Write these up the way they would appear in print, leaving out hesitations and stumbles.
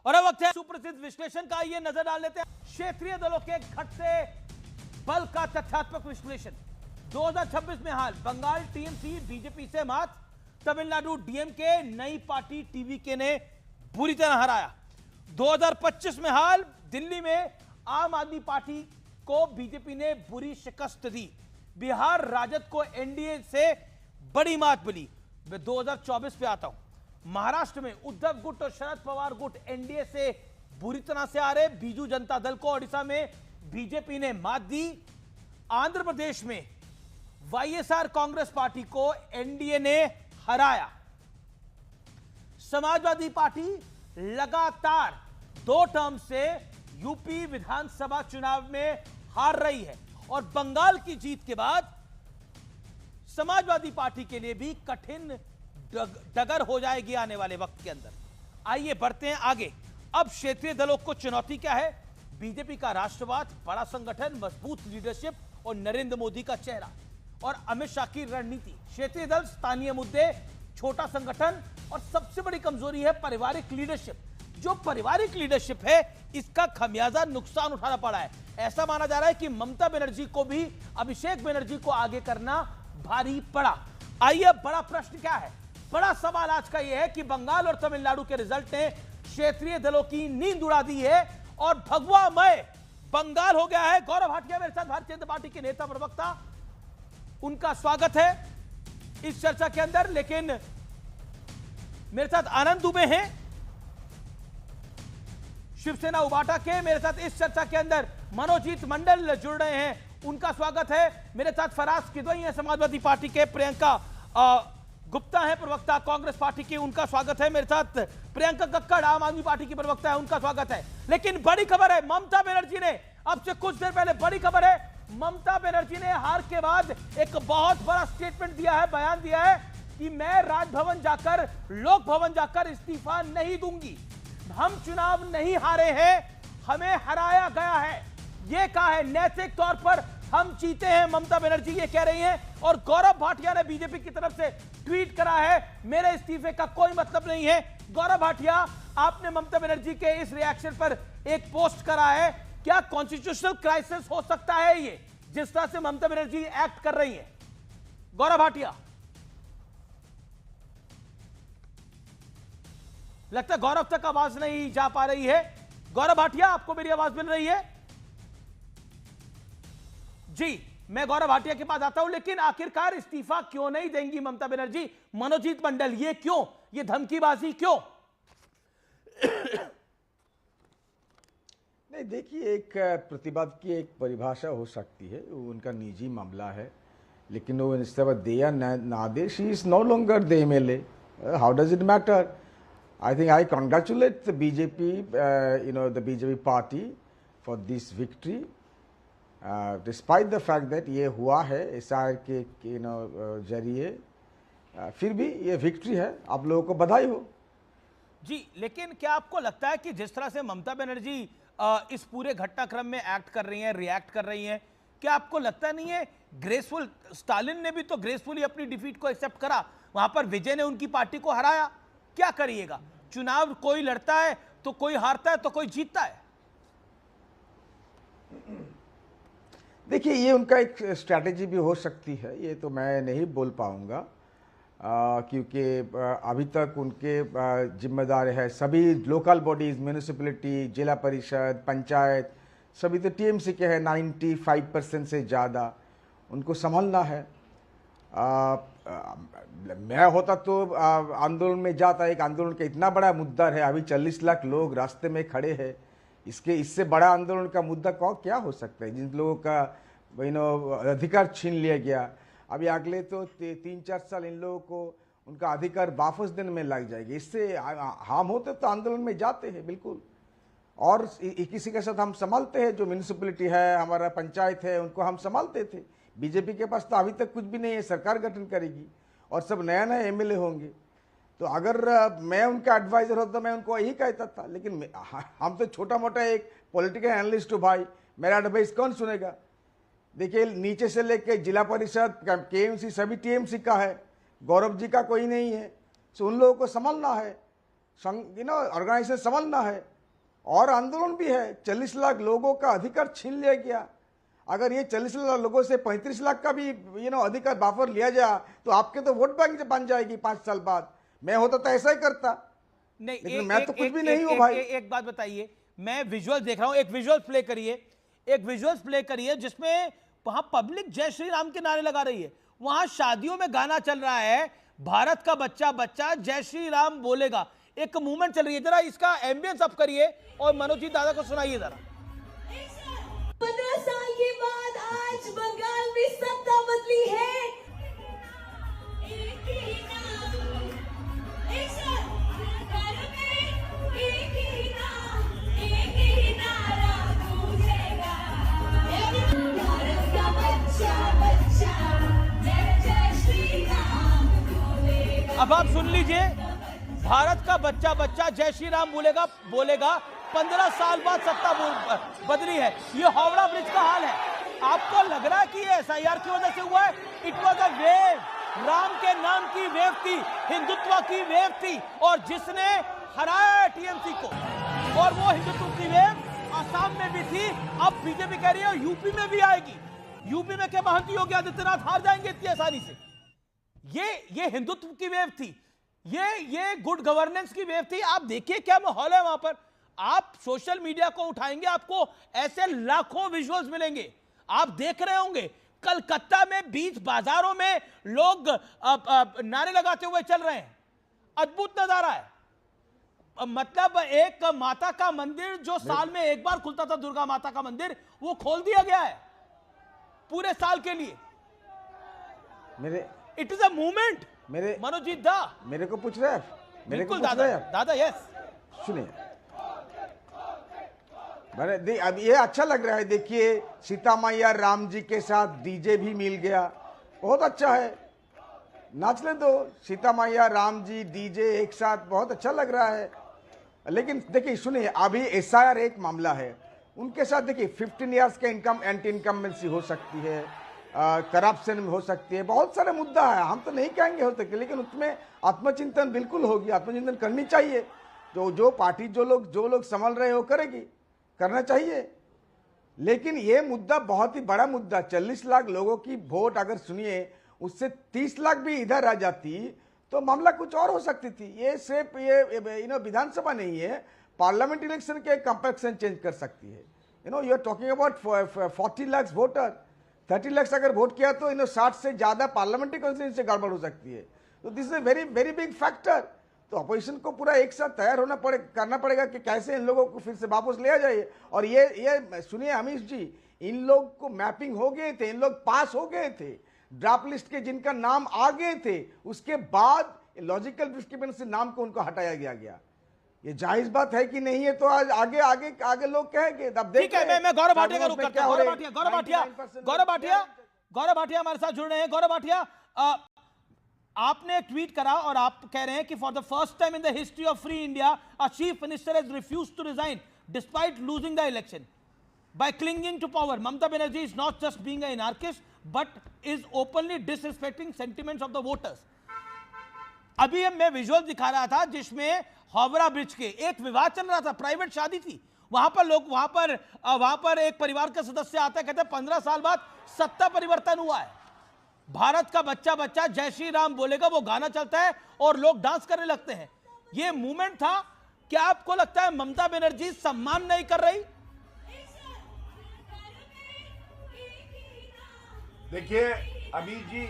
और अब वक्त है सुप्रसिद्ध विश्लेषण का। ये नजर डाल लेते हैं क्षेत्रीय दलों के घटते बल का तथ्यात्मक विश्लेषण। 2026 में हाल बंगाल टीएमसी बीजेपी से मात, तमिलनाडु डीएमके नई पार्टी टीवीके ने बुरी तरह हराया। 2025 में हाल दिल्ली में आम आदमी पार्टी को बीजेपी ने बुरी शिकस्त दी। बिहार राजद को एनडीए से बड़ी मात मिली। मैं 2024 पे आता हूं। महाराष्ट्र में उद्धव गुट और शरद पवार गुट एनडीए से बुरी तरह से आ रहे। बीजू जनता दल को ओडिशा में बीजेपी ने मात दी। आंध्र प्रदेश में वाईएसआर कांग्रेस पार्टी को एनडीए ने हराया। समाजवादी पार्टी लगातार 2 टर्म से यूपी विधानसभा चुनाव में हार रही है और बंगाल की जीत के बाद समाजवादी पार्टी के लिए भी कठिन डगर हो जाएगी आने वाले वक्त के अंदर। आइए बढ़ते हैं आगे। अब क्षेत्रीय दलों को चुनौती क्या है? बीजेपी का राष्ट्रवाद, बड़ा संगठन, मजबूत लीडरशिप और नरेंद्र मोदी का चेहरा और अमित शाह की रणनीति। क्षेत्रीय दल, स्थानीय मुद्दे, छोटा संगठन और सबसे बड़ी कमजोरी है पारिवारिक लीडरशिप। जो पारिवारिक लीडरशिप है इसका खमियाजा नुकसान उठाना पड़ा है। ऐसा माना जा रहा है कि ममता बनर्जी को भी अभिषेक बनर्जी को आगे करना भारी पड़ा। आइए, बड़ा प्रश्न क्या है? बड़ा सवाल आज का यह है कि बंगाल और तमिलनाडु के रिजल्ट ने क्षेत्रीय दलों की नींद उड़ा दी है और भगवामय बंगाल हो गया है। गौरव भाटिया मेरे साथ, भारतीय जनता पार्टी के नेता प्रवक्ता, उनका स्वागत है इस चर्चा के अंदर। लेकिन मेरे साथ आनंद दुबे हैं शिवसेना उबाटा के, मेरे साथ इस चर्चा के अंदर मनोजीत मंडल जुड़ रहे हैं, उनका स्वागत है। मेरे साथ फराज किदवई हैं समाजवादी पार्टी के, प्रियंका गुप्ता है प्रवक्ता कांग्रेस पार्टी की, उनका स्वागत है। मेरे साथ प्रियंका कक्कड़ आम आदमी पार्टी की प्रवक्ता है, उनका स्वागत है। लेकिन बड़ी खबर है, ममता बनर्जी ने अब से कुछ देर पहले बड़ी खबर है, ममता बनर्जी ने हार के बाद एक बहुत बड़ा स्टेटमेंट दिया है, बयान दिया है कि मैं राजभवन जाकर, लोक भवन जाकर इस्तीफा नहीं दूंगी। हम चुनाव नहीं हारे हैं, हमें हराया गया है, यह कहा है। नैतिक तौर पर हम जीते हैं, ममता बनर्जी ये कह रही हैं। और गौरव भाटिया ने बीजेपी की तरफ से ट्वीट करा है, मेरे इस्तीफे का कोई मतलब नहीं है। गौरव भाटिया, आपने ममता बनर्जी के इस रिएक्शन पर एक पोस्ट करा है, क्या कॉन्स्टिट्यूशनल क्राइसिस हो सकता है ये, जिस तरह से ममता बनर्जी एक्ट कर रही है? गौरव भाटिया, लगता है गौरव तक आवाज नहीं जा पा रही है। गौरव भाटिया, आपको मेरी आवाज मिल रही है? जी, मैं गौरव भाटिया के पास आता हूं। लेकिन आखिरकार इस्तीफा क्यों नहीं देंगी ममता बनर्जी? मनोजीत मंडल, ये क्यों, ये धमकीबाजी क्यों? नहीं, देखिए, एक प्रतिवाद की एक परिभाषा हो सकती है, वो उनका निजी मामला है। लेकिन वो इस्तीफा दे या ना दे, she is no longer the MLA, how does it matter? I think I congratulate the BJP, the BJP party for this victory, despite the fact that ये हुआ है एसआर के जरिए, फिर भी ये विक्ट्री है, आप लोगों को बधाई हो। जी, लेकिन क्या आपको लगता है कि जिस तरह से ममता बनर्जी इस पूरे घटनाक्रम में एक्ट कर रही हैं, रिएक्ट कर रही हैं, क्या आपको लगता नहीं है ग्रेसफुल? स्टालिन ने भी तो ग्रेसफुली अपनी डिफीट को एक्सेप्ट करा, वहां पर विजय ने उनकी पार्टी को हराया। क्या करिएगा? चुनाव कोई लड़ता है तो कोई हारता है तो कोई जीतता है। देखिए, ये उनका एक स्ट्रैटेजी भी हो सकती है, ये तो मैं नहीं बोल पाऊंगा, क्योंकि अभी तक उनके जिम्मेदार है सभी लोकल बॉडीज़, म्यूनिसिपैलिटी, जिला परिषद, पंचायत, सभी तो टीएमसी के हैं। 95% से ज़्यादा उनको संभालना है। मैं होता तो आंदोलन में जाता। एक आंदोलन का इतना बड़ा मुद्दा है, अभी 40 लाख लोग रास्ते में खड़े हैं, इससे बड़ा आंदोलन का मुद्दा क्या हो सकता है? जिन लोगों का अधिकार छीन लिया गया, अभी अगले तो 3-4 साल इन लोगों को उनका अधिकार वापस देने में लग जाएगी। इससे हम होते तो आंदोलन में जाते हैं बिल्कुल, और किसी के साथ हम संभालते हैं। जो म्यूनिसिपैलिटी है, हमारा पंचायत है, उनको हम संभालते थे। बीजेपी के पास तो अभी तक कुछ भी नहीं है, सरकार गठन करेगी और सब नया नया एमएलए होंगे। तो अगर मैं उनका एडवाइजर होता तो मैं उनको यही कहता था। लेकिन हम तो छोटा मोटा एक पॉलिटिकल एनालिस्ट हूँ भाई, मेरा एडवाइस कौन सुनेगा? देखिए, नीचे से लेके जिला परिषद, केएमसी, सभी टीएमसी का है, गौरव जी का कोई नहीं है। सो उन लोगों को संभालना है, ऑर्गेनाइजेशन संभालना है। और आंदोलन भी है। 40 लाख लोगों का अधिकार छीन लिया गया। अगर ये 40 लाख लोगों से 35 लाख का भी अधिकार वापस लिया जाए तो आपके तो वोट बैंक बन जाएगी 5 साल बाद। मैं होता तो ऐसा ही करता। नहीं, लेकिन मैं तो कुछ भी नहीं हूं भाई। एक बात बताइए, मैं विजुअल देख रहा हूं, एक विजुअल प्ले करिए जिसमें वहां पब्लिक जय श्री राम के नारे लगा रही है। वहां शादियों में गाना चल रहा है, भारत का बच्चा बच्चा जय श्री राम बोलेगा, एक मूवमेंट चल रही है। जरा इसका एम्बियंस अप करिए और मनोज जी दादा को सुनाइए जरा। 15 साल के बाद आज बंगाल में सत्ता बदली है। एक ही नाम, एक साथ घर में एक ही नाम, एक ही नारा गूंजेगा। भारत का बच्चा बच्चा जय जय श्री राम बोलेगा। अब आप सुन लीजिए, भारत का बच्चा बच्चा जय श्री राम बोलेगा 15 साल बाद सत्ता बदली है। ये हावड़ा ब्रिज का हाल है। आपको लग रहा है कि ये SIR की वजह से हुआ है? It was a wave, Ram के नाम की वेव थी, हिंदुत्व की वेव थी, और जिसने हराया TMC को। और वो हिंदुत्व की वेव असम में भी थी, अब बीजेपी कह रही है यूपी में भी आएगी। यूपी में क्या महंती योगी आदित्यनाथ हार जाएंगे इतनी आसानी से? ये हिंदुत्व की वेव थी, ये गुड गवर्नेंस की वेव थी। आप देखिए क्या माहौल है वहां पर। आप सोशल मीडिया को उठाएंगे, आपको ऐसे लाखों विजुअल्स मिलेंगे। आप देख रहे होंगे कलकत्ता में बीच बाजारों में लोग नारे लगाते हुए चल रहे हैं। अद्भुत नजारा है। मतलब एक माता का मंदिर जो साल में एक बार खुलता था, दुर्गा माता का मंदिर, वो खोल दिया गया है पूरे साल के लिए। It is a movement. Manoj ji दा मेरे को पूछ रहे हैं? बिल्कुल दादा यस सुनिए, अब ये अच्छा लग रहा है। देखिए, सीता मैया राम जी के साथ डीजे भी मिल गया, बहुत अच्छा है। नाचने दो, सीता मैया राम जी डीजे एक साथ, बहुत अच्छा लग रहा है। लेकिन देखिए सुनिए, अभी SIR एक मामला है, उनके साथ देखिए 15 इयर्स का इनकम एंटी इनकम्बेंसी हो सकती है, करप्शन हो सकती है, बहुत सारे मुद्दा है। हम तो नहीं कहेंगे हो सकते, लेकिन उसमें आत्मचिंतन बिल्कुल होगी, आत्मचिंतन करनी चाहिए। तो जो पार्टी जो लोग संभल रहे हो करेगी, करना चाहिए। लेकिन ये मुद्दा बहुत ही बड़ा मुद्दा, 40 लाख लोगों की वोट अगर सुनिए उससे 30 लाख भी इधर आ जाती तो मामला कुछ और हो सकती थी। ये सिर्फ ये विधानसभा नहीं है, पार्लियामेंट इलेक्शन के कंपैक्शन चेंज कर सकती है। You are talking about 40 lakh voter, 30 lakh अगर वोट किया तो 60 से ज्यादा पार्लियामेंट्री कॉन्स्टिट्यूंसी से गड़बड़ हो सकती है। तो this is a very very big factor. तो अपोजिशन को पूरा एक साथ तैयार करना पड़ेगा कि कैसे इन लोगों को फिर से वापस लिया जाए। और ये सुनिए अमीश जी, इन लोग को मैपिंग हो गए थे, इन लोग पास हो गए थे ड्राफ्ट लिस्ट के, जिनका नाम आ गए थे, उसके बाद लॉजिकल डिस्क्रिपेंसी नाम को उनको हटाया गया। ये जायज बात है कि नहीं है? तो आज आगे लोग कहेंगे। अब ठीक है, मैं गौरव भाटिया का रुख करता हूं। गौरव भाटिया हमारे साथ जुड़ रहे हैं। गौरव भाटिया, आपने एक ट्वीट करा और आप कह रहे हैं कि for the first time in the history of free India a chief minister has refused to resign despite losing the election by clinging to power. Mamata Banerjee is not just being an anarchist but is openly disrespecting sentiments of the voters. अभी मैं visual दिखा रहा था जिसमें Howrah bridge के एक विवाद चल रहा था, प्राइवेट शादी थी। वहां पर एक परिवार का सदस्य आता है, कहते हैं 15 साल बाद सत्ता परिवर्तन हुआ है, भारत का बच्चा बच्चा जय श्री राम बोलेगा, वो गाना चलता है और लोग डांस करने लगते हैं। ये मूवमेंट था। क्या आपको लगता है ममता बनर्जी सम्मान नहीं कर रही? देखिए अमीर जी,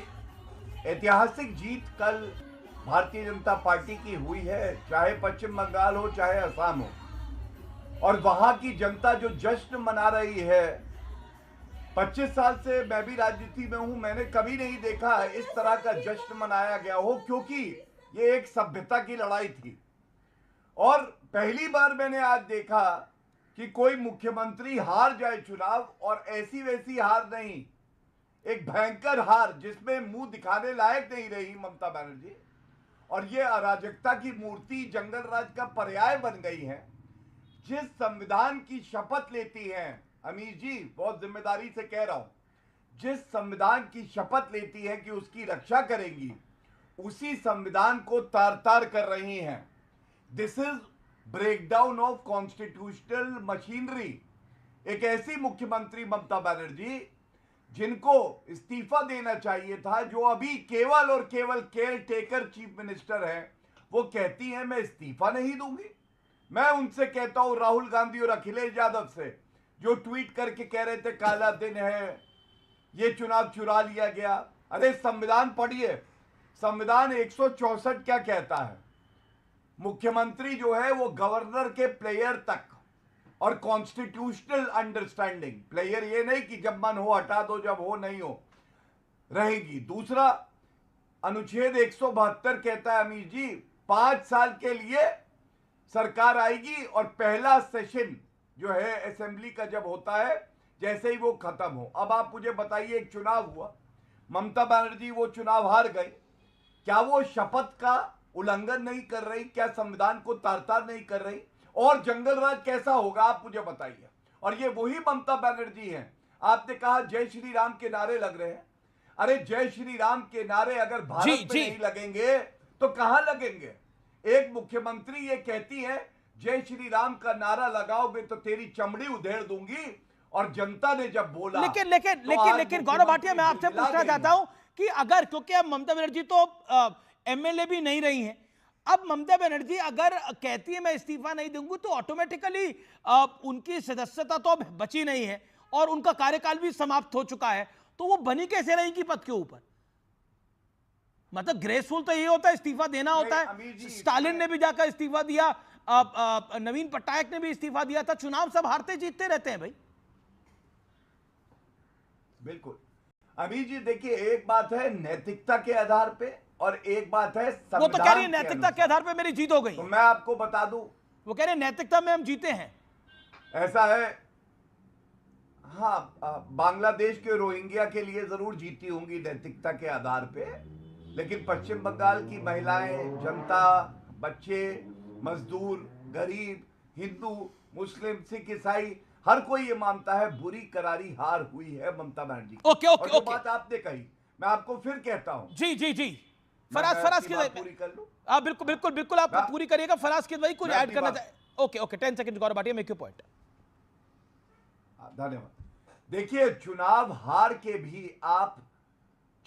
ऐतिहासिक जीत कल भारतीय जनता पार्टी की हुई है, चाहे पश्चिम बंगाल हो चाहे असम हो, और वहां की जनता जो जश्न मना रही है। 25 साल से मैं भी राजनीति में हूं, मैंने कभी नहीं देखा इस तरह का जश्न मनाया गया हो, क्योंकि ये एक सभ्यता की लड़ाई थी। और पहली बार मैंने आज देखा कि कोई मुख्यमंत्री हार जाए चुनाव, और ऐसी वैसी हार नहीं, एक भयंकर हार जिसमें मुंह दिखाने लायक नहीं रही ममता बनर्जी। और ये अराजकता की मूर्ति, जंगल राज का पर्याय बन गई है। जिस संविधान की शपथ लेती हैं अमीर जी, बहुत जिम्मेदारी से कह रहा हूं, जिस संविधान की शपथ लेती है कि उसकी रक्षा करेंगी, उसी संविधान को तार तार कर रही हैं। This is breakdown of constitutional machinery. एक ऐसी मुख्यमंत्री ममता बनर्जी जिनको इस्तीफा देना चाहिए था, जो अभी केवल और केवल केयर टेकर चीफ मिनिस्टर हैं, वो कहती हैं मैं इस्तीफा नहीं दूंगी। मैं उनसे कहता हूं, राहुल गांधी और अखिलेश यादव से, जो ट्वीट करके कह रहे थे काला दिन है, ये चुनाव चुरा लिया गया। अरे संविधान पढ़िए, संविधान 164 क्या कहता है? मुख्यमंत्री जो है वो गवर्नर के प्लेयर तक, और कॉन्स्टिट्यूशनल अंडरस्टैंडिंग, प्लेयर ये नहीं कि जब मन हो हटा दो, जब हो नहीं हो, रहेगी। दूसरा, अनुच्छेद 172 कहता है अमीर जी 5 साल के लिए सरकार आएगी, और पहला सेशन जो है असेंबली का जब होता है, जैसे ही वो खत्म हो। अब आप मुझे बताइए, एक चुनाव हुआ, ममता बनर्जी वो चुनाव हार गई, क्या वो शपथ का उल्लंघन नहीं कर रही? क्या संविधान को तार-तार नहीं कर रही? और जंगल राज कैसा होगा आप मुझे बताइए। और ये वही ममता बनर्जी हैं, आपने कहा जय श्री राम के नारे लग रहे हैं। अरे जय श्री राम के नारे अगर भारत में नहीं लगेंगे तो कहां लगेंगे? एक मुख्यमंत्री ये कहती है जय श्री राम का नारा लगाओगे तो तेरी चमड़ी उधेड़ दूंगी, और जनता ने जब बोला, लेकिन गौरव भाटिया, मैं आपसे पूछना चाहता हूं कि अगर, क्योंकि अब ममता बनर्जी तो एमएलए भी नहीं रही हैं, अब ममता बनर्जी अगर कहती है मैं इस्तीफा नहीं दूंगी, तो ऑटोमेटिकली उनकी सदस्यता तो अब बची नहीं है और उनका कार्यकाल भी समाप्त हो चुका है, तो वो बनी कैसे रहेंगी पद के ऊपर? मतलब ग्रेसफुल तो ये होता है, इस्तीफा देना होता है। स्टालिन ने भी जाकर इस्तीफा दिया, नवीन पटनायक ने भी इस्तीफा दिया था। चुनाव सब हारते जीतते रहते हैं भाई। बिल्कुल अमीर जी, देखिए एक बात है नैतिकता के आधार पे, और एक बात है संविधान। वो तो कह रही है नैतिकता के आधार पे मेरी जीत हो गई। तो मैं आपको बता दूं, वो कह रहे हैं नैतिकता में हम जीते हैं। ऐसा है, हाँ, बांग्लादेश के रोहिंग्या के लिए जरूर जीती होंगी नैतिकता के आधार पे, लेकिन पश्चिम बंगाल की महिलाएं, जनता, बच्चे, मजदूर, गरीब, हिंदू, मुस्लिम, सिख, ईसाई, हर कोई ये मानता है बुरी करारी हार हुई है ममता बनर्जी। ओके, बात आपने कही, मैं आपको फिर कहता हूं। जी फराज की पूरी कर लूं? बिल्कुल आप पूरी करिएगा। फराज की भाई कुछ ऐड करना चाहिए। Okay 10 second Gaurav Bhatia, make your point. धन्यवाद। देखिए, चुनाव हार के भी आप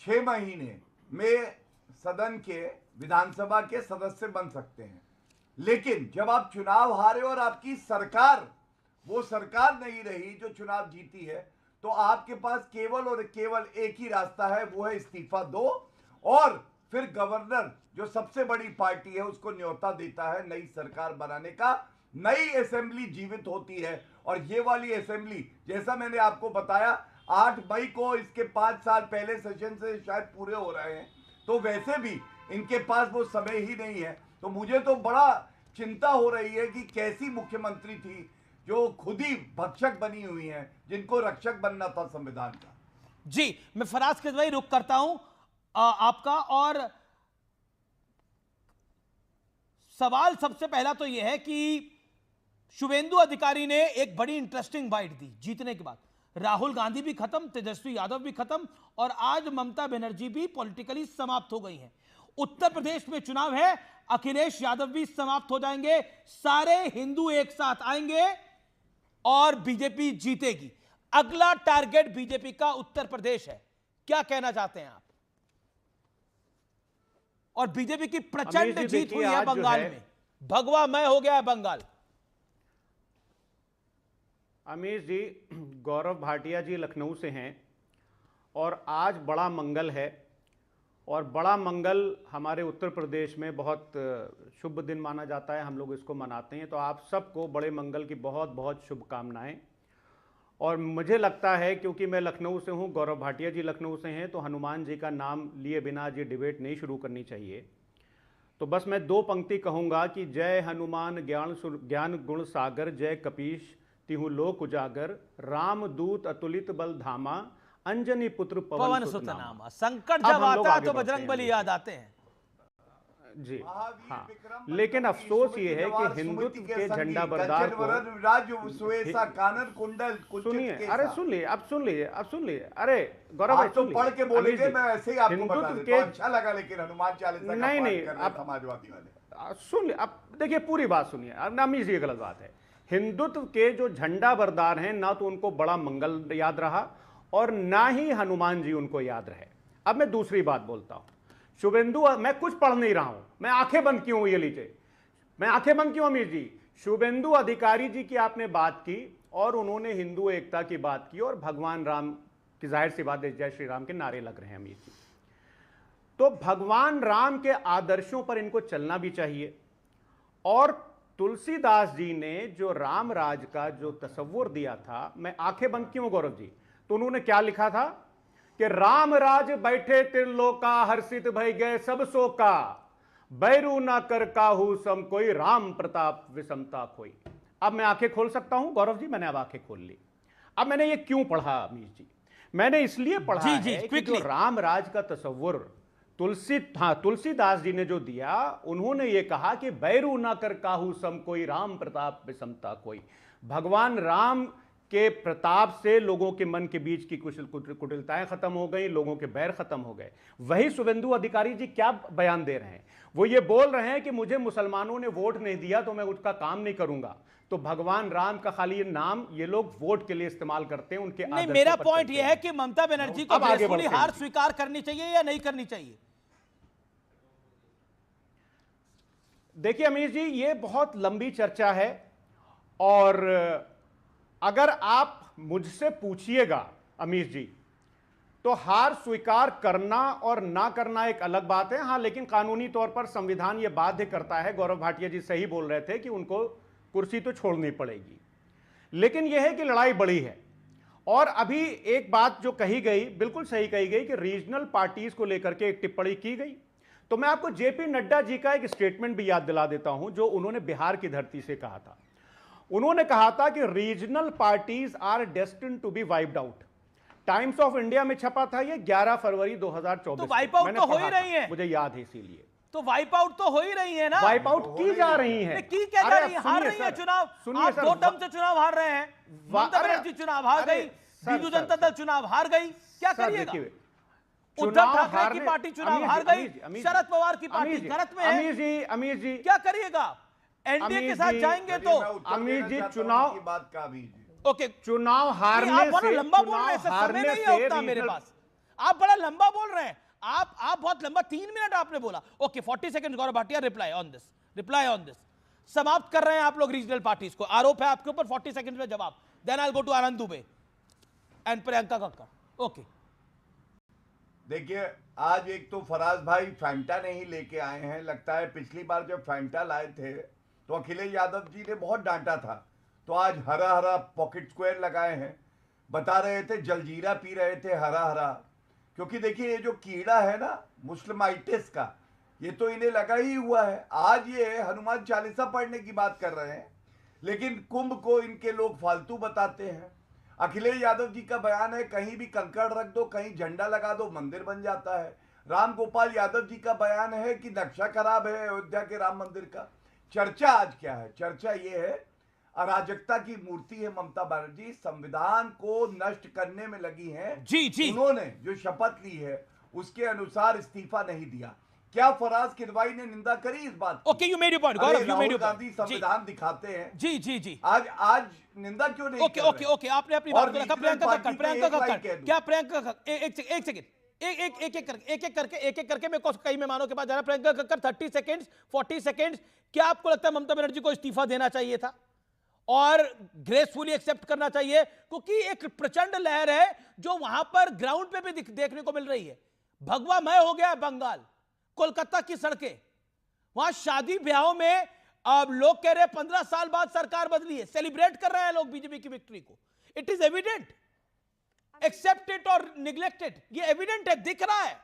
6 महीने में सदन के, विधानसभा के सदस्य बन सकते हैं, लेकिन जब आप चुनाव हारे और आपकी सरकार वो सरकार नहीं रही जो चुनाव जीती है, तो आपके पास केवल और केवल एक ही रास्ता है, वो है इस्तीफा दो, और फिर गवर्नर जो सबसे बड़ी पार्टी है उसको न्योता देता है नई सरकार बनाने का। नई असेंबली जीवित होती है, और ये वाली असेंबली, जैसा मैंने आपको बताया, 8 मई को इसके 5 साल पहले सेशन से शायद पूरे हो रहे हैं, तो वैसे भी इनके पास वो समय ही नहीं है। तो मुझे तो बड़ा चिंता हो रही है कि कैसी मुख्यमंत्री थी जो खुद ही भक्षक बनी हुई हैं, जिनको रक्षक बनना था संविधान का। जी, मैं फराज के भाई रुक करता हूं आपका, और सवाल सबसे पहला तो यह है कि शुभेंदु अधिकारी ने एक बड़ी इंटरेस्टिंग बाइट दी जीतने के बाद। राहुल गांधी भी खत्म, तेजस्वी यादव भी खत्म, और आज ममता बनर्जी भी पॉलिटिकली समाप्त हो गई हैं। उत्तर प्रदेश में चुनाव है, अखिलेश यादव भी समाप्त हो जाएंगे, सारे हिंदू एक साथ आएंगे और बीजेपी जीतेगी। अगला टारगेट बीजेपी का उत्तर प्रदेश है। क्या कहना चाहते हैं आप? और बीजेपी की प्रचंड जीत हुई है बंगाल में, भगवामय हो गया है बंगाल। अमीश जी, गौरव भाटिया जी लखनऊ से हैं, और आज बड़ा मंगल है, और बड़ा मंगल हमारे उत्तर प्रदेश में बहुत शुभ दिन माना जाता है, हम लोग इसको मनाते हैं। तो आप सबको बड़े मंगल की बहुत बहुत शुभकामनाएं। और मुझे लगता है, क्योंकि मैं लखनऊ से हूं, गौरव भाटिया जी लखनऊ से हैं, तो हनुमान जी का नाम लिए बिना ये डिबेट नहीं शुरू करनी चाहिए। तो बस मैं 2 पंक्ति कहूँगा कि जय हनुमान ज्ञान गुण सागर, जय कपीश तिहु लोक उजागर, राम दूत अतुलित बल धामा, अंजनी पुत्र पवन सुत नामा। संकट जब आता है तो बजरंगबली याद आते हैं। जी हाँ, लेकिन अफसोस ये है कि हिंदुत्व के झंडा बरदार को सुनिए, अरे सुन लिए, अब सुन लिए, अरे गौरव भाई तो पढ़ के बोलेंगे, मैं ऐसे ही आपको बता हिंदुत्व देता हूं, अच्छा लगा, लेकिन हनुमान चालीसा नहीं, समाजवादी वाले सुन ले, अब देखिए पूरी बात सुनिए। अब अमीर जी ये गलत बात है। हिंदुत्व के जो झंडा बरदार हैं ना तो उनको बड़ा मंगल याद रहा और ना ही हनुमान जी उनको याद रहे। अब मैं दूसरी बात बोलता हूं। शुभेंदु, मैं कुछ पढ़ नहीं रहा हूं, मैं आंखें बंद क्यों, ये लीजिए, मैं आंखें बंद क्यों अमीर जी। शुभेंदु अधिकारी जी की आपने बात की और उन्होंने हिंदू एकता की बात की और भगवान राम की, जाहिर सी बात है, जय श्री राम के नारे लग रहे हैं अमीर जी। तो भगवान राम के आदर्शों पर इनको चलना भी चाहिए। और तुलसीदास जी ने जो राम राज का जो तस्वुर दिया था, मैं आंखें बंद क्यों गौरव जी, तो उन्होंने क्या लिखा था कि राम राज बैठे त्रिलोका, हर्षित भय गए सब शोका, बैरू ना कर काहू सम कोई, राम प्रताप विषमता कोई। अब मैं आंखें खोल सकता हूं गौरव जी, मैंने अब आंखें खोल ली। अब मैंने ये क्यों पढ़ा अमीर जी, मैंने इसलिए पढ़ा है कि जो राम राज का तस्वुर तुलसीदास जी ने जो दिया, उन्होंने ये कहा कि बैरू ना कर काहू सम कोई, राम प्रताप विषमता कोई। भगवान राम के प्रताप से लोगों के मन के बीच की कुटिलताएं खत्म हो गई, लोगों के बैर खत्म हो गए। वही शुभेंदु अधिकारी जी क्या बयान दे रहे हैं, वो ये बोल रहे हैं कि मुझे मुसलमानों ने वोट नहीं दिया तो मैं उसका काम नहीं करूंगा। तो भगवान राम का खाली नाम ये लोग वोट के लिए इस्तेमाल करते हैं, उनके नहीं, मेरा पॉइंट यह है कि ममता बनर्जी को ग्रेसफुली हार स्वीकार करनी चाहिए या नहीं करनी चाहिए। देखिए अमीर जी, ये बहुत लंबी चर्चा है और अगर आप मुझसे पूछिएगा अमीर जी, तो हार स्वीकार करना और ना करना एक अलग बात है। हां, लेकिन कानूनी तौर पर संविधान यह बाध्य करता है। गौरव भाटिया जी सही बोल रहे थे कि उनको कुर्सी तो छोड़नी पड़ेगी, लेकिन यह है कि लड़ाई बड़ी है। और अभी एक बात जो कही गई, बिल्कुल सही कही गई कि रीजनल पार्टीज को लेकर के एक टिप्पणी की गई। तो मैं आपको जेपी नड्डा जी का एक स्टेटमेंट भी याद दिला देता हूं, जो उन्होंने बिहार की धरती से कहा था। उन्होंने कहा था कि regional parties are destined to be wiped out. Times of India में छपा था ये 11 फरवरी 2024। तो वाइप आउट तो हो ही रही है, मुझे याद है, इसीलिए तो वाइप आउट तो हो ही रही है ना। वाइप आउट की जा रही है, की क्या जा रही है, हार रही है चुनाव। आप 2 टर्म से चुनाव हार रहे हैं, ममता बनर्जी चुनाव हार गई, बीजू जनता दल चुनाव हार गई, क्या करिएगा। उद्धव ठाकरे की पार्टी चुनाव हार गई, शरद पवार की पार्टी गलत में है। अमीर जी क्या करिएगा, एनडीए के साथ जाएंगे तो। अमीर जी, चुनाव की बात का भी ओके, चुनाव हारने से, लंबा बोल रहे हैं, समय नहीं है उतना मेरे पास, आप बड़ा लंबा बोल रहे हैं। आप बहुत लंबा, 3 मिनट आपने बोला। Okay, 40 second Gaurav Bhatia, reply on this. समाप्त कर रहे हैं आप लोग रीजनल पार्टीज को, आरोप है आपके ऊपर, 40 सेकंड में जवाब, then I will go to Anand Dubey and Priyanka Kakkar. Okay, देखिए, आज एक तो फराज भाई फैंटा नहीं लेके आए हैं। लगता है पिछली बार जब फैंटा लाए थे तो अखिलेश यादव जी ने बहुत डांटा था, तो आज हरा हरा पॉकेट स्क्वायर लगाए हैं। बता रहे थे जलजीरा पी रहे थे हरा हरा, क्योंकि देखिए ये जो कीड़ा है ना मुस्लिमाइटिस का, ये तो इन्हें लगा ही हुआ है। आज ये हनुमान चालीसा पढ़ने की बात कर रहे हैं, लेकिन कुंभ को इनके लोग फालतू बताते हैं। अखिलेश यादव जी का बयान है कहीं भी कंकड़ रख दो, कहीं झंडा लगा दो, मंदिर बन जाता है। राम गोपाल यादव जी का बयान है कि नक्शा खराब है अयोध्या के राम मंदिर का। चर्चा आज क्या है, चर्चा ये है अराजकता की मूर्ति है ममता बनर्जी, संविधान को नष्ट करने में लगी हैं। जी। उन्होंने जो शपथ ली है उसके अनुसार इस्तीफा नहीं दिया। क्या फराज किदवाई ने निंदा करी इस बात की? Okay, you made your point Gaurav, you made your point. Gandhi संविधान दिखाते हैं। जी। आज निंदा क्यों नहीं? ओके, आपने अपनी बात को रखा। प्रियंका कक्कड़, क्या प्रियंका कक्कड़, एक सेकंड, एक एक करके मैं कई मेहमानों के पास जा रहा। प्रियंका कक्कड़, 30 सेकंड्स, 40 सेकंड्स, क्या आपको लगता है ममता बनर्जी को इस्तीफा देना चाहिए था और ग्रेसफुली एक्सेप्ट करना चाहिए? क्योंकि एक प्रचंड लहर है जो वहां पर ग्राउंड पे भी देखने को मिल रही है। भगवामय हो गया है बंगाल, कोलकाता की सड़कें, वहां शादी ब्याहों में अब लोग कह रहे हैं 15 साल बाद सरकार बदली है, सेलिब्रेट कर रहे हैं लोग बीजेपी की विक्ट्री को। It is evident, accept it or neglect it, ये एविडेंट है, दिख रहा है।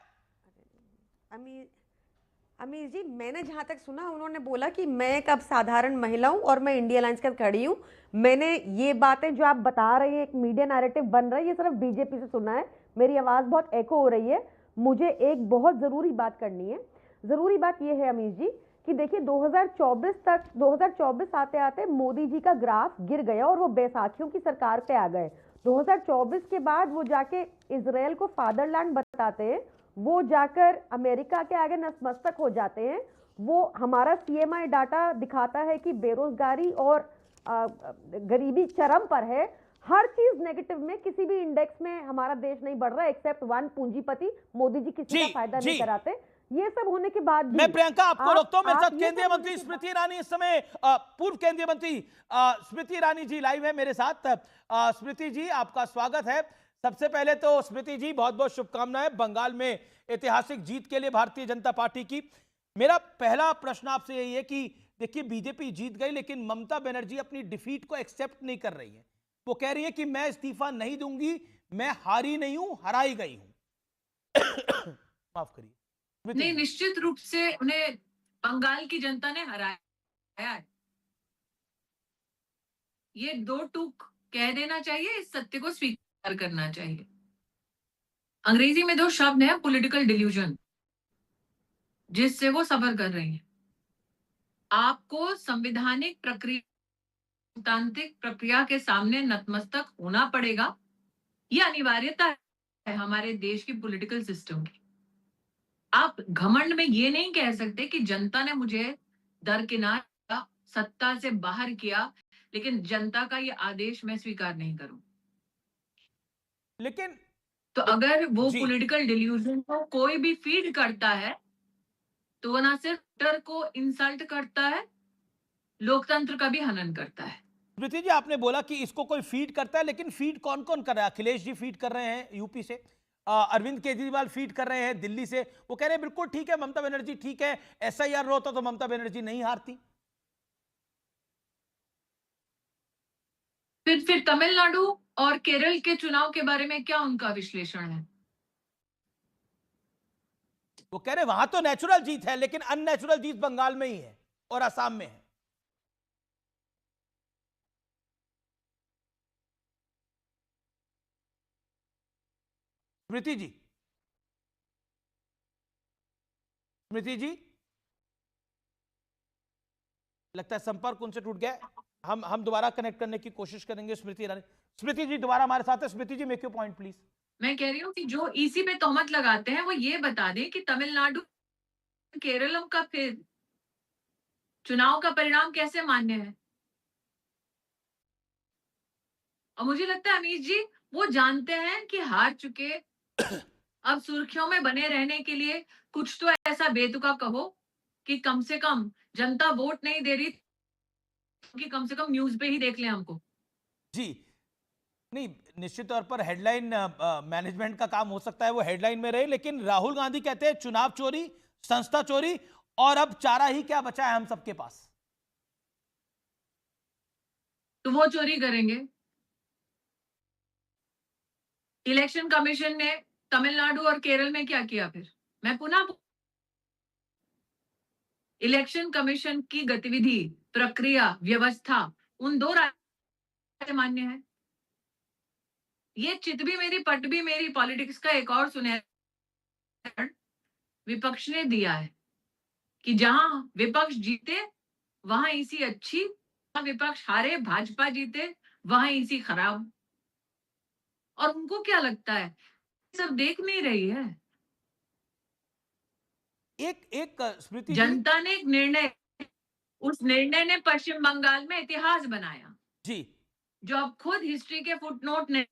अमीर जी, मैंने जहां तक सुना उन्होंने बोला कि मैं एक अब साधारण महिला हूं और मैं इंडिया अलायंस के साथ खड़ी हूं। मैंने ये बातें जो आप बता रहे हैं, एक मीडिया नैरेटिव बन रहा है, ये सिर्फ बीजेपी से सुना है। मेरी आवाज बहुत एको हो रही है। मुझे एक बहुत ज़रूरी बात करनी है। ज़रूरी बात यह है अमीर जी कि देखिए 2024 आते आते मोदी जी का ग्राफ गिर गया और वो बैसाखियों की सरकार पे आ गए। 2024 के बाद वो जाके इजराइल को फादरलैंड बताते हैं, वो जाकर अमेरिका के आगे नतमस्तक हो जाते हैं, वो हमारा सीएमआई डाटा दिखाता है कि बेरोजगारी और गरीबी चरम पर है। हर चीज नेगेटिव में, किसी भी इंडेक्स में हमारा देश नहीं बढ़ रहा एक्सेप्ट वन, पूंजीपति। मोदी जी किसी का फायदा नहीं कराते। ये सब होने के बाद भी मैं प्रियंका आपको रोकता हूं। मेरे साथ ये केंद्रीय सब मंत्री होने के स्मृति ईरानी इस समय, पूर्व केंद्रीय मंत्री स्मृति ईरानी जी लाइव है मेरे साथ। स्मृति जी, आपका स्वागत है। सबसे पहले तो स्मृति जी, बहुत बहुत शुभकामनाएं बंगाल में ऐतिहासिक जीत के लिए भारतीय जनता पार्टी की। मेरा पहला प्रश्न आपसे यही है कि देखिए, बीजेपी जीत गई लेकिन ममता बनर्जी अपनी डिफीट को एक्सेप्ट नहीं कर रही है। वो कह रही है कि मैं इस्तीफा नहीं दूंगी, मैं हारी नहीं हूं, हराई गई हूं। माफ करिए। नहीं, निश्चित रूप से उन्हें बंगाल की जनता ने हराया है। ये दो टूक कह देना चाहिए, इस सत्य को स्वीकार करना चाहिए। अंग्रेजी में दो शब्द हैं, पॉलिटिकल डिल्यूजन, जिससे वो सफर कर रही हैं। आपको संवैधानिक प्रक्रिया, लोकतांत्रिक प्रक्रिया के सामने नतमस्तक होना पड़ेगा। ये अनिवार्यता है हमारे देश की पॉलिटिकल सिस्टम की। आप घमंड में ये नहीं कह सकते कि जनता ने मुझे दरकिनार किया, सत्ता से बाहर किया, लेकिन जनता का ये आदेश मैं स्वीकार नहीं करूं। लेकिन तो अगर वो जी। पॉलिटिकल डिल्यूजन को कोई भी फीड करता है तो वो ना सिर्फ वोटर को इंसल्ट करता है, लोकतंत्र का भी हनन करता है। स्मृति जी, आपने बोला कि इसको कोई फीड करता है, लेकिन फीड कौन कौन कर रहा है? अखिलेश जी फीड कर रहे हैं यूपी से, अरविंद केजरीवाल फीड कर रहे हैं दिल्ली से। वो कह रहे हैं बिल्कुल ठीक है, ममता बनर्जी ठीक है, एसआईआर होता तो ममता बनर्जी नहीं हारती। फिर तमिलनाडु और केरल के चुनाव के बारे में क्या उनका विश्लेषण है? वो कह रहे हैं वहां तो नेचुरल जीत है, लेकिन अननेचुरल जीत बंगाल में ही है और असम में है। स्मृति जी, स्मृति जी, लगता है संपर्क उनसे टूट गया। हम दोबारा कनेक्ट करने की कोशिश करेंगे स्मृति ईरानी। स्मृति जी दोबारा हमारे साथ है। स्मृति जी, मेक योर पॉइंट प्लीज। मैं कह रही हूँ कि जो ईसी पे तोहमत लगाते हैं वो ये बता दें कि तमिलनाडु, केरलम का फिर चुनाव का परिणाम कैसे मान्य है। और मुझे लगता है अमीश जी वो जानते हैं कि हार चुके, अब सुर्खियों में बने रहने के लिए कुछ तो ऐसा बेतुका कहो कि कम से कम जनता वोट नहीं दे रही कि कम से कम न्यूज पे ही देख ले हमको। जी नहीं, निश्चित तौर पर हेडलाइन मैनेजमेंट का काम हो सकता है, वो हेडलाइन में रहे, लेकिन राहुल गांधी कहते हैं चुनाव चोरी, संस्था चोरी, और अब चारा ही क्या बचा है हम सबके पास। तो वो चोरी करेंगे। इलेक्शन कमीशन ने तमिलनाडु और केरल में क्या किया फिर? मैं पुनः, इलेक्शन कमीशन की गतिविधि, प्रक्रिया, व्यवस्था उन दो राज्य मान्य है। ये चित भी मेरी पट भी मेरी पॉलिटिक्स का एक और सुनहरा विपक्ष ने दिया है कि जहां विपक्ष जीते वहां ईसी अच्छी, विपक्ष हारे भाजपा जीते वहां ईसी खराब। और उनको क्या लगता है सब देख नहीं रही है। एक स्मृति जी, जनता ने एक निर्णय, उस निर्णय ने पश्चिम बंगाल में इतिहास बनाया जी, जो अब खुद हिस्ट्री के फुटनोट ने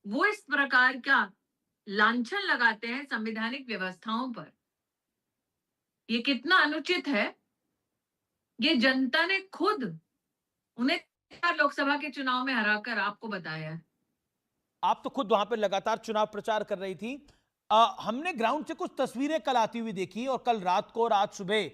वो इस प्रकार का लांछन लगाते हैं संवैधानिक व्यवस्थाओं पर। ये कितना अनुचित है, ये जनता ने खुद उन्हें लोकसभा के चुनाव में हराकर आपको बताया है। आप तो खुद वहां पर लगातार चुनाव प्रचार कर रही थी। हमने ग्राउंड से कुछ तस्वीरें कल आती हुई देखी, और कल रात को और आज सुबह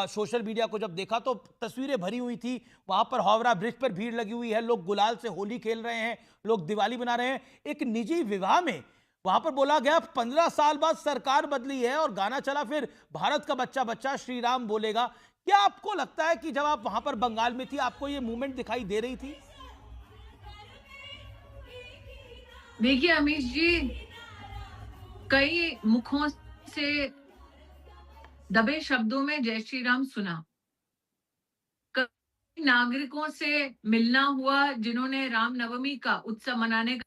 सोशल मीडिया को जब देखा तो तस्वीरें भरी हुई थी। वहां पर हावड़ा ब्रिज पर भीड़ लगी हुई है, लोग गुलाल से होली खेल रहे हैं, लोग दिवाली बना रहे हैं। एक निजी विवाह में वहां पर बोला गया 15 साल बाद सरकार बदली है, और गाना चला फिर भारत का बच्चा बच्चा श्री राम बोलेगा। क्या आपको लगता है कि जब आप वहां पर बंगाल में थी आपको ये मूवमेंट दिखाई दे रही थी? देखिए अमीश जी, कई मुखों से दबे शब्दों में जय श्री राम सुना, कई नागरिकों से मिलना हुआ जिन्होंने रामनवमी का उत्सव मनाने का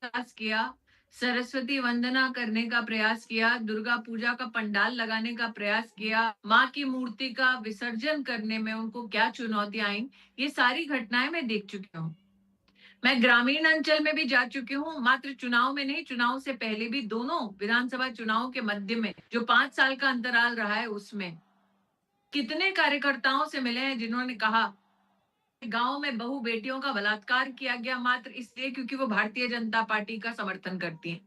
प्रयास किया, सरस्वती वंदना करने का प्रयास किया, दुर्गा पूजा का पंडाल लगाने का प्रयास किया, माँ की मूर्ति का विसर्जन करने में उनको क्या चुनौतियां आई, ये सारी घटनाएं मैं देख चुकी हूँ। मैं ग्रामीण अंचल में भी जा चुकी हूँ, मात्र चुनाव में नहीं, चुनाव से पहले भी दोनों विधानसभा चुनाव के मध्य में जो 5 साल का अंतराल रहा है, उसमें कितने कार्यकर्ताओं से मिले हैं जिन्होंने कहा गांव में बहू बेटियों का बलात्कार किया गया मात्र इसलिए क्योंकि वो भारतीय जनता पार्टी का समर्थन करती हैं।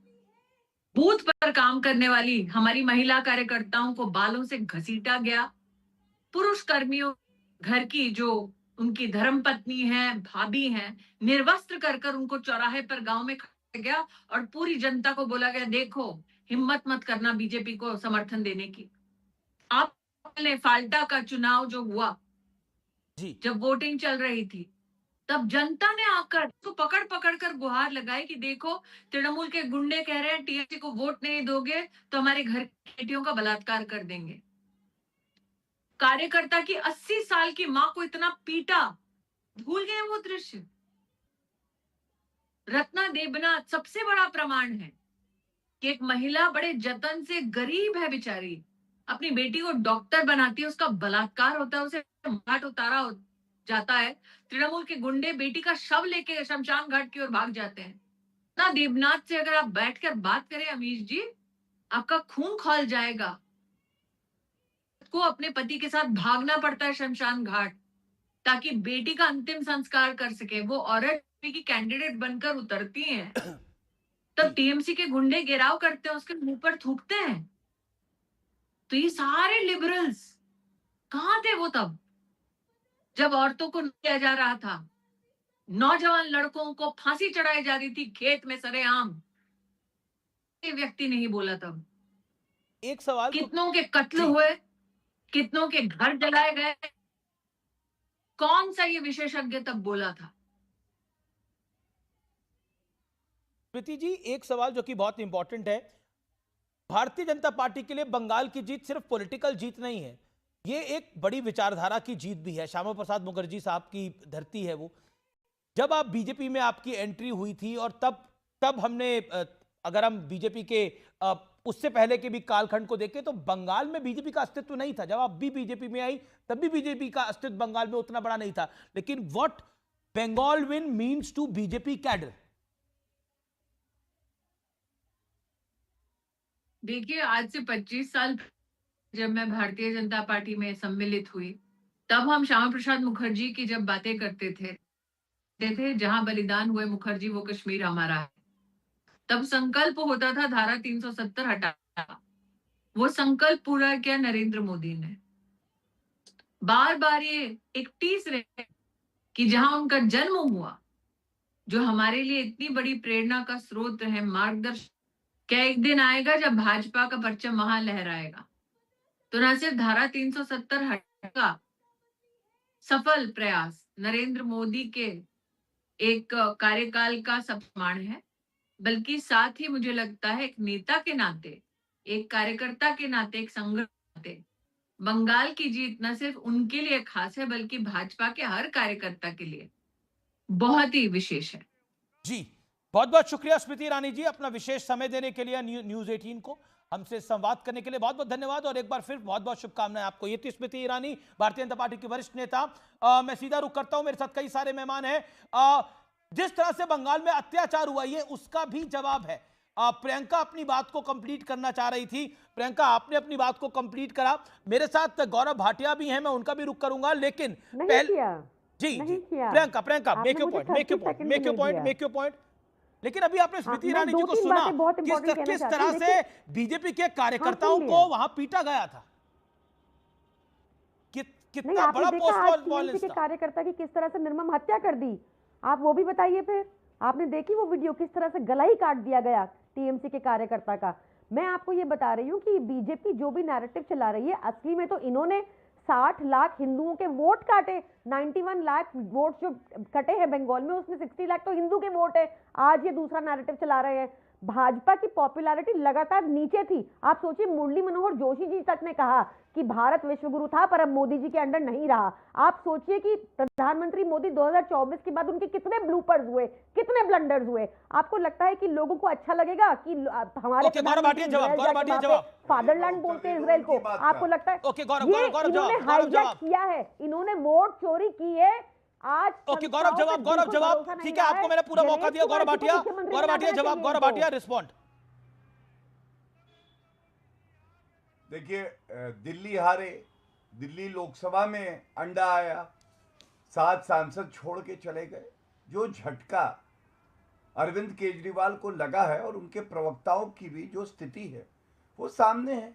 बूथ पर काम करने वाली हमारी महिला कार्यकर्ताओं को बालों से घसीटा गया। पुरुष कर्मियों घर की जो उनकी धर्मपत्नी है, भाभी हैं, निर्वस्त्र कर उनको चौराहे पर गांव में खड़ा गया और पूरी जनता को बोला गया, देखो हिम्मत मत करना बीजेपी को समर्थन देने की। आपने फाल्टा का चुनाव जो हुआ, जी जब वोटिंग चल रही थी, तब जनता ने आकर तो पकड़ पकड़ कर गुहार लगाई कि देखो तृणमूल के गुंडे कह रहे हैं टीएमसी को वोट नहीं दोगे तो हमारे घर की बेटियों का बलात्कार कर देंगे। कार्यकर्ता की 80 साल की मां को इतना पीटा, भूल गए वो दृश्य। रत्ना देबनाथ सबसे बड़ा प्रमाण है कि एक महिला बड़े जतन से, गरीब है बेचारी, अपनी बेटी को डॉक्टर बनाती है, उसका बलात्कार होता है, उसे घाट उतारा जाता है, तृणमूल के गुंडे बेटी का शव लेके शमशान घाट की ओर भाग जाते हैं। ना देबनाथ से अगर आप बैठकर बात करें अमीश जी, आपका खून खौल जाएगा। को अपने पति के साथ भागना पड़ता है शमशान घाट ताकि बेटी का अंतिम संस्कार कर सके। वो औरत की कैंडिडेट बनकर उतरती हैं, तब टीएमसी के गुंडे घेराव करते हैं, उसके मुंह पर थूकते हैं। तो ये सारे लिबरल्स कहां थे वो तब, जब औरतों को किया जा रहा था, नौजवान लड़कों को फांसी चढ़ाई जा रही थी खेत में सरेआम। ये व्यक्ति नहीं बोला तब। एक सवाल कितनों के कत्ल हुए, कितनों के घर जलाए गए, कौन सा ये विशेषज्ञ तब बोला था? स्मृति जी, एक सवाल जो कि बहुत इंपॉर्टेंट है, भारतीय जनता पार्टी के लिए बंगाल की जीत सिर्फ पॉलिटिकल जीत नहीं है, ये एक बड़ी विचारधारा की जीत भी है। श्यामा प्रसाद मुखर्जी साहब की धरती है वो। जब आप बीजेपी में आपकी एंट्री हुई थी और तब हमने, अगर हम बीजेपी के उससे पहले के भी कालखंड को देखें तो बंगाल में बीजेपी का अस्तित्व नहीं था। जब आप भी बीजेपी में आई तब भी बीजेपी का अस्तित्व बंगाल में उतना बड़ा नहीं था। लेकिन what Bengal win means to BJP cadre? देखिए, आज से 25 साल जब मैं भारतीय जनता पार्टी में सम्मिलित हुई, तब हम श्यामा प्रसाद मुखर्जी की जब बातें करते थे जहां बलिदान हुए मुखर्जी वो कश्मीर हमारा है, तब संकल्प होता था धारा 370 हटाना। वो संकल्प पूरा किया नरेंद्र मोदी ने। बार बार ये एक टीस रहे कि जहां उनका जन्म हुआ, जो हमारे लिए इतनी बड़ी प्रेरणा का स्रोत है, मार्गदर्शन, क्या एक दिन आएगा जब भाजपा का परचम वहां लहराएगा। तो न सिर्फ धारा 370 हटाने सफल प्रयास नरेंद्र मोदी के एक कार्यकाल का सम्मान है, बल्कि साथ ही मुझे लगता है एक नेता के नाते, एक कार्यकर्ता के नाते, एक संगठन के नाते बंगाल की जीत न सिर्फ उनके लिए खास है बल्कि भाजपा के हर कार्यकर्ता के लिए बहुत ही विशेष है। जी, बहुत बहुत शुक्रिया स्मृति ईरानी जी, अपना विशेष समय देने के लिए न्यूज़ 18 को हमसे संवाद करने के लिए बहुत बहुत धन्यवाद और एक बार फिर बहुत बहुत शुभकामनाएं आपको। ये थी स्मृति ईरानी, भारतीय जनता पार्टी की वरिष्ठ नेता। मैं सीधा रुख करता हूं, मेरे साथ कई सारे मेहमान हैं। जिस तरह से बंगाल में अत्याचार हुआ ये उसका भी जवाब है। प्रियंका अपनी बात को कंप्लीट करना चाह रही थी। प्रियंका, आपने अपनी बात को कंप्लीट करा। मेरे साथ गौरव भाटिया भी हैं, मैं उनका भी रुख करूंगा, लेकिन जी प्रियंका मेक योर पॉइंट। लेकिन अभी आपने स्मृति ईरानी जी को सुना किस तरह से बीजेपी के कार्यकर्ताओं को वहां पीटा गया था, कितना बड़ा पोस्ट वॉयलेंस था। कार्यकर्ता की किस तरह से निर्मम हत्या कर दी, आप वो भी बताइए। फिर आपने देखी वो वीडियो, किस तरह से गला ही काट दिया गया टीएमसी के कार्यकर्ता का। मैं आपको ये बता रही हूँ कि बीजेपी जो भी नैरेटिव चला रही है, असली में तो इन्होंने 60 लाख हिंदुओं के वोट काटे। 91 लाख वोट जो कटे हैं बंगाल में, उसमें 60 लाख तो हिंदू के वोट है। आज ये दूसरा नैरेटिव चला रहे हैं। भाजपा की पॉपुलैरिटी लगातार नीचे थी। आप सोचिए, मुरली मनोहर जोशी जी तक ने कहा कि भारत विश्वगुरु था पर अब मोदी जी के अंडर नहीं रहा। आप सोचिए कि प्रधानमंत्री मोदी 2024 के बाद उनके कितने ब्लूपर्स हुए, कितने ब्लंडर्स हुए। आपको लगता है कि लोगों को अच्छा लगेगा कि हमारे फादरलैंड बोलते हैं इसराइल को? आपको लगता है इन्होंने हाईजैक किया है, इन्होंने वोट चोरी की है? आज ओके गौरव जवाब ठीक है, आपको मैंने पूरा मौका दिया। गौरव भाटिया जवाब, गौरव भाटिया रिस्पॉन्ड। देखिए, दिल्ली हारे, दिल्ली लोकसभा में अंडा आया, 7 सांसद छोड़ के चले गए। जो झटका अरविंद केजरीवाल को लगा है और उनके प्रवक्ताओं की भी जो स्थिति है वो सामने है।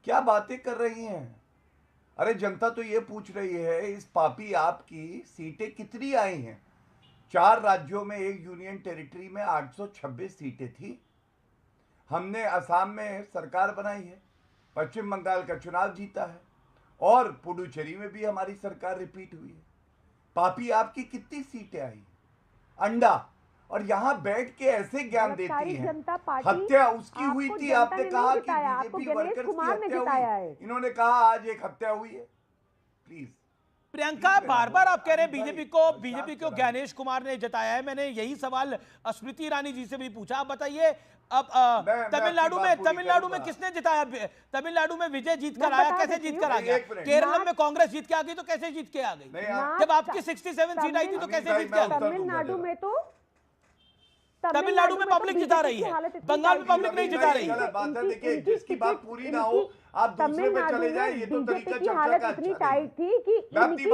क्या बातें कर रही हैं? अरे जनता तो ये पूछ रही है, इस पापी आपकी सीटें कितनी आई हैं? 4 राज्यों में, एक यूनियन टेरिटरी में 826 सीटें थी। हमने असम में सरकार बनाई है, पश्चिम बंगाल का चुनाव जीता है और पुडुचेरी में भी हमारी सरकार रिपीट हुई है। पापी आपकी कितनी सीटें आई? अंडा। और यहाँ बैठ के ऐसे ज्ञान देती हैं। हत्या उसकी हुई थी, आपने कहा कि बीजेपी वर्कर्स की हत्या हुई, इन्होंने कहा आज एक हत्या हुई है। प्लीज प्रियंका, बार बार आप कह रहे हैं बीजेपी को ज्ञानेश कुमार ने जताया है। मैंने यही सवाल स्मृति ईरानी जी से भी पूछा। आप बताइए, अब तमिलनाडु में किसने जिताया? तमिलनाडु में विजय जीत कर आया, कैसे जीत कर आ गया? केरल में कांग्रेस जीत के आ गई तो कैसे जीत के आ गई? जब आपकी 67 सीट आई थी तो कैसे जीत के आ गई? तमिलनाडु में तो तमिलनाडु में पब्लिक जिता रही है, बंगाल में पब्लिक नहीं जिता रही है। बात है, देखिए जिसकी बात पूरी ना हो आप दूसरे पे चले जाए, ये तो तरीका चर्चा का इतनी टाइट थी कि इनकी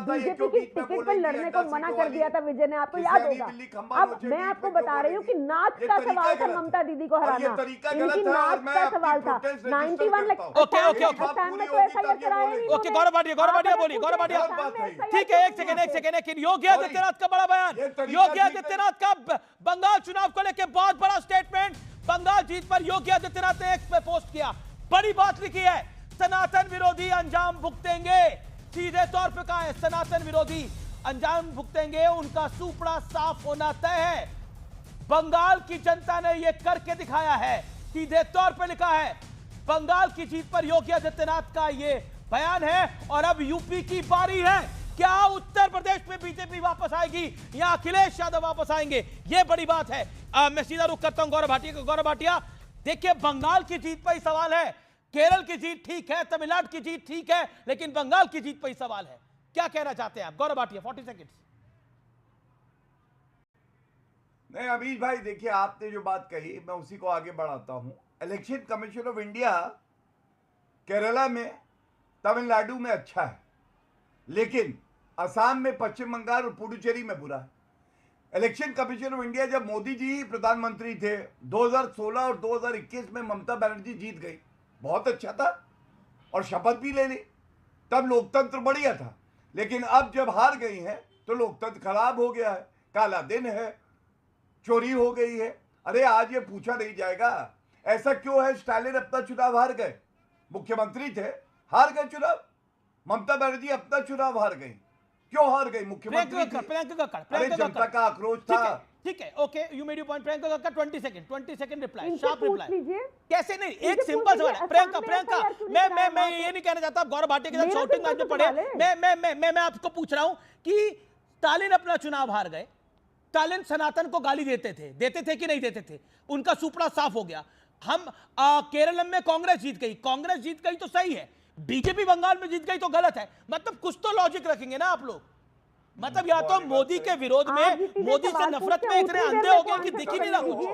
बीजेपी की टिकट पर लड़ने को मना कर दिया था विजय ने, आपको याद होगा। अब मैं आपको बता रही हूँ कि नाच का सवाल था ममता दीदी को हराना, इनकी नाच का सवाल था। 91 ओके गौरव भाटिया बोलिए। गौरव भाटिया ठीक है, एक सेकेंड। योगी आदित्यनाथ का बड़ा बयान, योगी आदित्यनाथ का बंगाल चुनाव को लेकर बहुत बड़ा स्टेटमेंट। बंगाल जीत पर योगी आदित्यनाथ ने एक पोस्ट किया, बड़ी बात लिखी है, सनातन विरोधी अंजाम भुगतेंगे। सीधे तौर पे कहा है, सनातन विरोधी अंजाम भुगतेंगे, उनका सुपड़ा साफ होना तय है। बंगाल की जनता ने यह करके दिखाया है, सीधे तौर पे लिखा है। बंगाल की जीत पर योगी आदित्यनाथ का यह बयान है। और अब यूपी की बारी है। क्या उत्तर प्रदेश में बीजेपी वापस आएगी या अखिलेश यादव वापस आएंगे? यह बड़ी बात है। मैं सीधा रुख करता हूं गौरव भाटिया को। गौरव भाटिया, देखिए बंगाल की जीत पर ही सवाल है, केरल की जीत ठीक है, तमिलनाडु की जीत ठीक है, लेकिन बंगाल की जीत पर ही सवाल है। क्या कहना चाहते हैं आप? गौरव भाटिया 40 सेकंड। नहीं अमीश भाई, देखिए आपने जो बात कही मैं उसी को आगे बढ़ाता हूं। Election commission of India Kerala में, तमिलनाडु में अच्छा है, लेकिन असम में, पश्चिम बंगाल और पुडुचेरी में बुरा है। इलेक्शन कमीशन ऑफ इंडिया जब मोदी जी प्रधानमंत्री थे 2016 और 2021 में ममता बनर्जी जीत गई, बहुत अच्छा था और शपथ भी ले ली, तब लोकतंत्र बढ़िया था। लेकिन अब जब हार गई हैं तो लोकतंत्र खराब हो गया है, काला दिन है, चोरी हो गई है। अरे आज ये पूछा नहीं जाएगा ऐसा क्यों है? स्टालिन अपना चुनाव हार गए, मुख्यमंत्री थे, हार गए चुनाव। ममता बनर्जी अपना चुनाव हार गई, क्यों हार गई? मुख्यमंत्री अरे जनता का आक्रोश था। ठीक है, okay, you made your point. Priyanka का 20 सेकंड रिप्लाई, शार्प रिप्लाई। कैसे नहीं, एक सिंपल सवाल है। प्रियंका मैं ये नहीं कहना चाहता गौरव भाटिया के साथ शॉटिंग मैच में पड़े। मैं आपको पूछ रहा हूं कि स्टालिन अपना चुनाव हार गए, स्टालिन सनातन को गाली देते थे कि नहीं देते थे? उनका सुपड़ा साफ हो गया। हम केरल में कांग्रेस जीत गई तो सही है, बीजेपी बंगाल में जीत गई तो गलत है। मतलब कुछ तो लॉजिक रखेंगे ना आप लोग। मतलब या तो मोदी के विरोध में, मोदी से नफरत में इतने अंधे हो गए कि दिख ही नहीं रहा कुछ।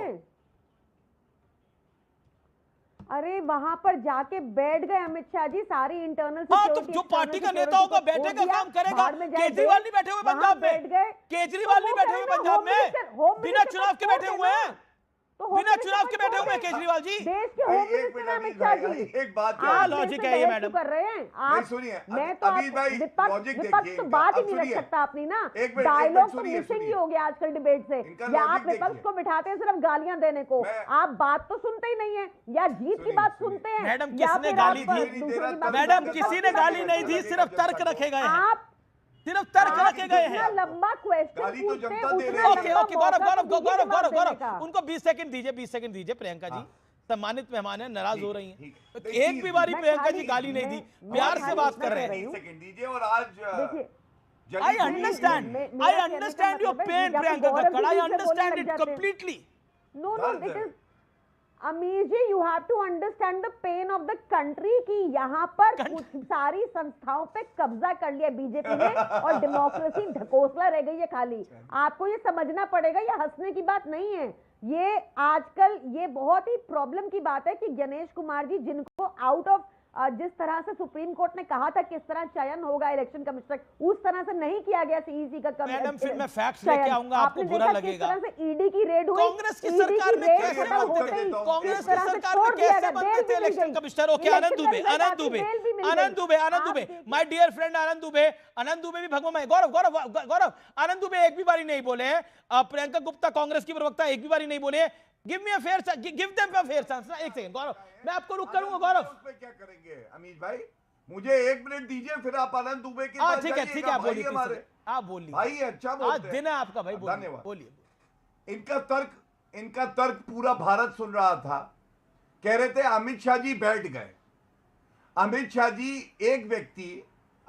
अरे वहां पर जाके बैठ गए अमित शाह जी, सारी इंटरनल तो जो पार्टी का नेता होगा बैठेगा, काम करेगा। केजरीवाल नहीं बैठे हुए पंजाब में, केजरीवाल नहीं बैठे हुए पंजाब में, बिना चुनाव के बैठे हुए हैं, बिना चुनाव के बैठे हुए केजरीवाल जी। देश के होम मिनिस्टर अमित शाह जी, एक बात क्या लॉजिक है ये मैडम कर रहे हैं आप? सुनिए, मैं तो विपक्ष तो बात ही नहीं रख सकता अपनी ना, डायलॉग तो मिसिंग ही हो गया आजकल डिबेट से। या आप विपक्ष को बिठाते हैं सिर्फ गालियां देने को, आप बात तो सुनते ही नहीं है, या जीत की बात सुनते हैं। मैडम किसने गाली दी? मैडम किसी ने गाली नहीं दी, सिर्फ तर्क रखे गए हैं। सिर्फ तर्क रखे गए हैं। लंबा क्वेश्चन गाली तो जनता दे रही है। ओके ओके गौरव उनको 20 सेकंड दीजिए प्रियंका जी, सम्मानित मेहमान है, नाराज हो रही हैं। ठीक तो एक भी बारी प्रियंका जी गाली नहीं दी, प्यार से बात कर रहे हैं। सेकंड दीजिए। और आज I understand your pain, Priyanka Kakkad. I understand it completely. No, it is अमीर जी, you have to understand the pain of the country कि यहाँ पर कुछ सारी संस्थाओं पे कब्जा कर लिया बीजेपी ने और डेमोक्रेसी ढकोसला रह गई है खाली। आपको ये समझना पड़ेगा, ये हंसने की बात नहीं है। ये आजकल ये बहुत ही प्रॉब्लम की बात है कि गणेश कुमार जी, जिनको आउट ऑफ जिस तरह से सुप्रीम कोर्ट ने कहा था किस तरह चयन होगा इलेक्शन कमिश्नर, उस तरह से नहीं किया गया सीईसी का। मैडम फिर मैं फैक्ट्स लेके आऊंगा, आपको बुरा लगेगा। किस तरह से ईडी की रेड हुई, कांग्रेस की सरकार में कैसे बनते थे election commissioner? Okay, Anand Dubey, my dear friend Anand Dubey भी भगवान में। गौरव आनंद दुबे एक भी बारी नहीं बोले हैं। प्रियंका गुप्ता कांग्रेस की प्रवक्ता एक भी बारी नहीं बोले। Give me a fair chance, give them a fair chance. एक सेकंड गौरव, मैं आपको रुक करूंगा। गौरव उस पे क्या करेंगे अमीश भाई? मुझे 1 मिनट दीजिए, फिर आप आनंद दुबे के पास ठीक है जाइएगा। आप बोलिए, हमारे आप बोलिए भाई, अच्छा बोलते आज दिन है आपका भाई, धन्यवाद। बोलिए। इनका तर्क पूरा भारत सुन रहा था। कह रहे थे अमित शाह जी बैठ गए। अमित शाह जी एक व्यक्ति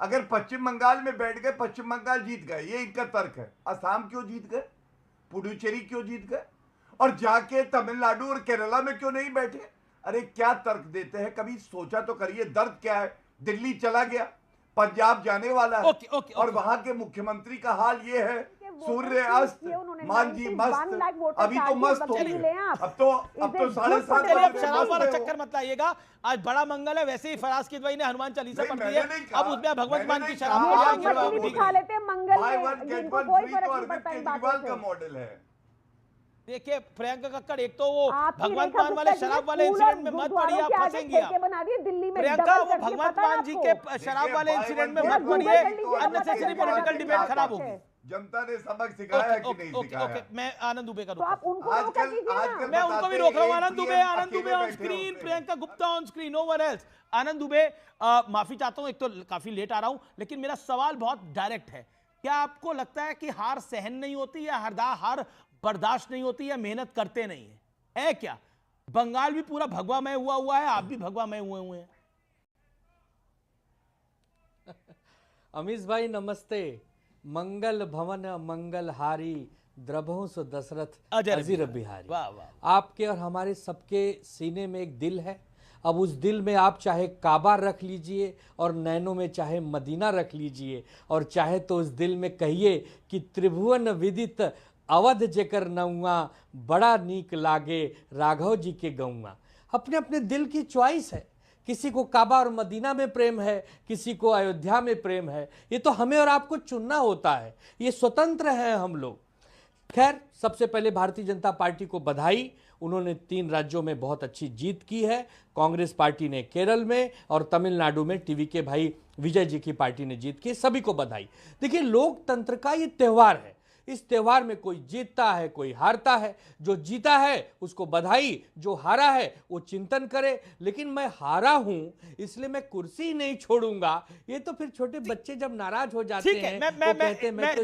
अगर पश्चिम बंगाल में बैठ गए, पश्चिम बंगाल जीत गए, ये इनका तर्क है। असम क्यों जीत गए, पुडुचेरी क्यों जीत गए, और जाके तमिलनाडु और केरला में क्यों नहीं बैठे? अरे क्या तर्क देते हैं, कभी सोचा तो करिए। दर्द क्या है? दिल्ली चला गया, पंजाब जाने वाला है, और वहां के मुख्यमंत्री का हाल ये है, सूर्य अस्त, मान जी मस्त, अभी तो मस्त हो गए। अब तो 7:30 शराब वाला चक्कर मत लाइएगा। आज बड़ा मंगल है, वैसे ही फराज की दवाई ने हनुमान चालीसा पढ़ दी है, अब उसमें भगवंत मान की शराब का मॉडल है। देखिए प्रियंका कक्कड़, एक तो वो भगवंत मान वाले शराब वाले इंसिडेंट में मत पड़िए, आप फंसेंगी आप। प्रियंका वो भगवंत मान जी के शराब वाले इंसिडेंट में मत पड़िए, अननेसेसरी पॉलिटिकल डिबेट खराब होगी। जनता ने सबक सिखाया कि नहीं सिखाया? मैं आनंद दुबे का आजकल मैं उनको भी रोक रहा हूँ। Anand Dubey on screen, Priyanka Gupta on screen, no one else. Anand Dubey, माफी चाहता हूँ, एक तो काफी लेट आ रहा हूँ, लेकिन मेरा सवाल बहुत डायरेक्ट है। क्या आपको लगता है कि हार सहन नहीं होती, या हार बर्दाश्त नहीं होती, या मेहनत करते नहीं है क्या? बंगाल भी पूरा भगवामय हुआ है, आप भी भगवामय हुए हैं। अमीश भाई नमस्ते। मंगल भवन मंगलहारी, द्रभंस दशरथ अजीर बिहारी। वाह वाह। आपके और हमारे सबके सीने में एक दिल है। अब उस दिल में आप चाहे काबा रख लीजिए, और नैनों में चाहे मदीना रख लीजिए, और चाहे तो उस दिल में कहिए कि त्रिभुवन विदित अवध जेकर नौआ, बड़ा नीक लागे राघव जी के गौआ। अपने अपने दिल की चॉइस है। किसी को काबा और मदीना में प्रेम है, किसी को अयोध्या में प्रेम है। ये तो हमें और आपको चुनना होता है, ये स्वतंत्र हैं हम लोग। खैर, सबसे पहले भारतीय जनता पार्टी को बधाई। उन्होंने 3 राज्यों में बहुत अच्छी जीत की है। कांग्रेस पार्टी ने केरल में, और तमिलनाडु में टीवी के भाई विजय जी की पार्टी ने जीत की। सभी को बधाई। देखिए, लोकतंत्र का ये त्यौहार है। इस त्यौहार में कोई जीतता है, कोई हारता है। जो जीता है उसको बधाई, जो हारा है वो चिंतन करे। लेकिन मैं हारा हूं इसलिए मैं कुर्सी नहीं छोड़ूंगा। ये तो फिर छोटे बच्चे जब नाराज हो जाते हैं, वो कहते हैं मैं तो